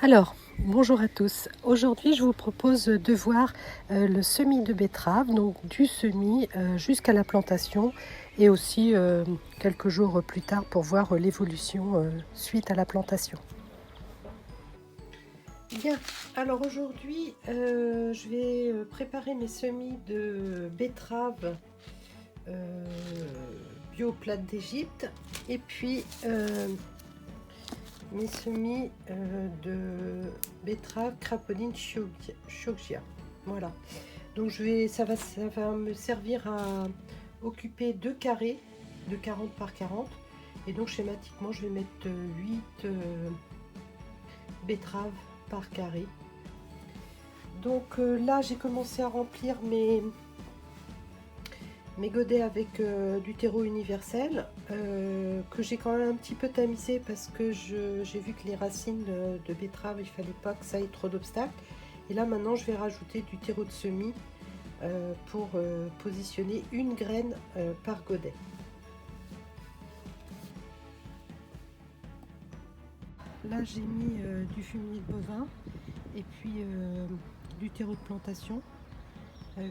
Alors, bonjour à tous. Aujourd'hui, je vous propose de voir le semis de betterave, donc du semis jusqu'à la plantation et aussi quelques jours plus tard pour voir l'évolution suite à la plantation. Bien, alors aujourd'hui, je vais préparer mes semis de betterave bio plate d'Égypte et puis mes semis de betterave crapoline Chioggia. Voilà. Donc ça va me servir à occuper 2 carrés de 40 par 40. Et donc schématiquement, je vais mettre 8 betteraves par carré. Donc là, j'ai commencé à remplir mes godets avec du terreau universel que j'ai quand même un petit peu tamisé parce que j'ai vu que les racines de betterave, il fallait pas que ça ait trop d'obstacles. Et là maintenant je vais rajouter du terreau de semis pour positionner une graine par godet. Là j'ai mis du fumier de bovin et puis du terreau de plantation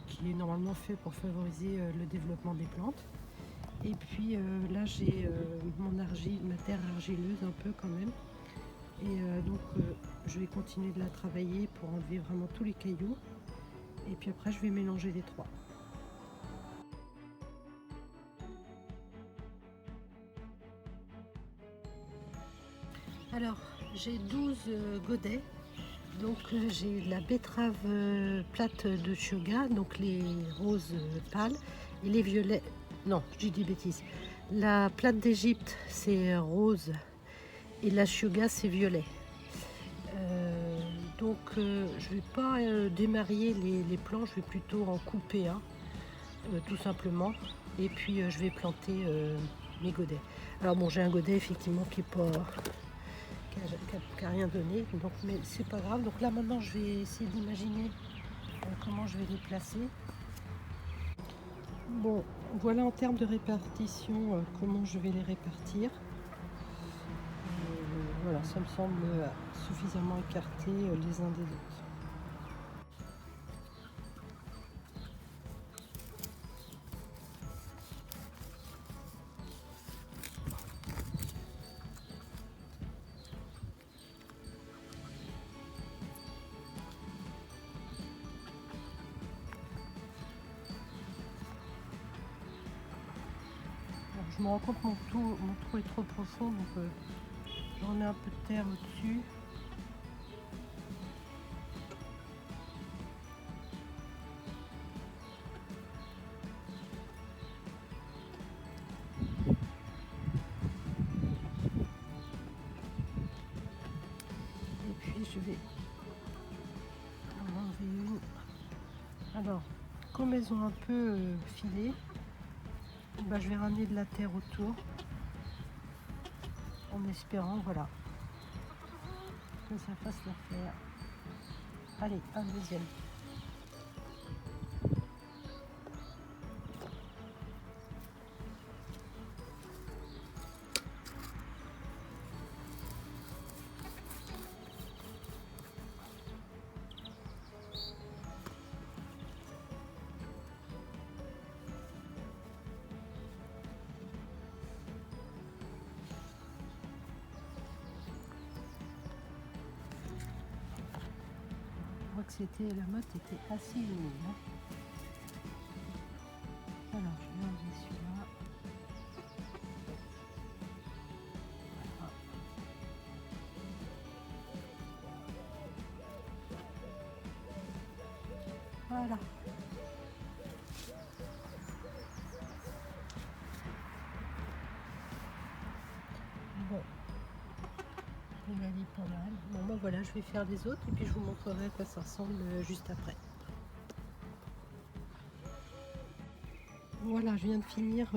qui est normalement fait pour favoriser le développement des plantes. Et puis là j'ai ma terre argileuse un peu quand même. Et donc je vais continuer de la travailler pour enlever vraiment tous les cailloux. Et puis après je vais mélanger les trois. Alors j'ai 12 godets. Donc j'ai la betterave plate de Chioggia, donc les roses pâles et les violets. Non, je dis des bêtises. La plate d'Égypte c'est rose et la Chioggia c'est violet. Donc je vais pas démarier les plants, je vais plutôt en couper un, tout simplement. Et puis je vais planter mes godets. Alors bon, j'ai un godet effectivement qui est pas qui a rien donné, donc mais c'est pas grave. Donc là maintenant je vais essayer d'imaginer comment je vais les placer. Bon, voilà en termes de répartition comment je vais les répartir. Voilà, ça me semble suffisamment écarté les uns des autres. Je me rends compte que mon trou est trop profond, donc je remets un peu de terre au-dessus. Et puis je vais en enlever une. Alors, comme elles ont un peu filé, je vais ramener de la terre autour en espérant, voilà, que ça fasse l'affaire. Allez, un deuxième. Que la motte était assez humide. Alors je vais enlever celui-là. Voilà. Bon, il a dit pas mal. Bon voilà, je vais faire les autres et puis je vous montrerai à quoi ça ressemble juste après. Voilà, je viens de finir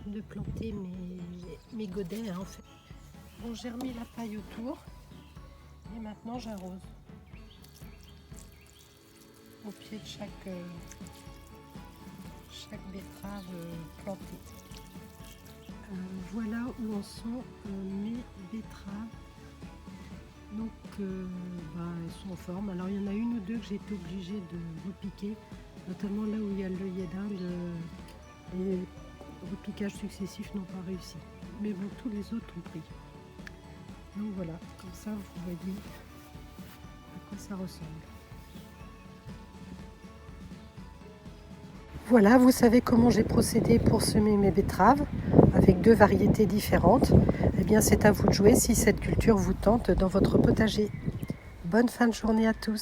de planter mes godets en fait. Bon, j'ai remis la paille autour et maintenant j'arrose au pied de chaque betterave plantée. Voilà où en sont mes betteraves elles sont en forme. Alors il y en a une ou deux que j'ai été obligée de repiquer, notamment là où il y a l'œillet d'Inde. Les repiquages successifs n'ont pas réussi. Mais bon, tous les autres ont pris. Donc voilà, comme ça vous voyez à quoi ça ressemble. Voilà, vous savez comment j'ai procédé pour semer mes betteraves avec 2 variétés différentes. Eh bien, c'est à vous de jouer si cette culture vous tente dans votre potager. Bonne fin de journée à tous!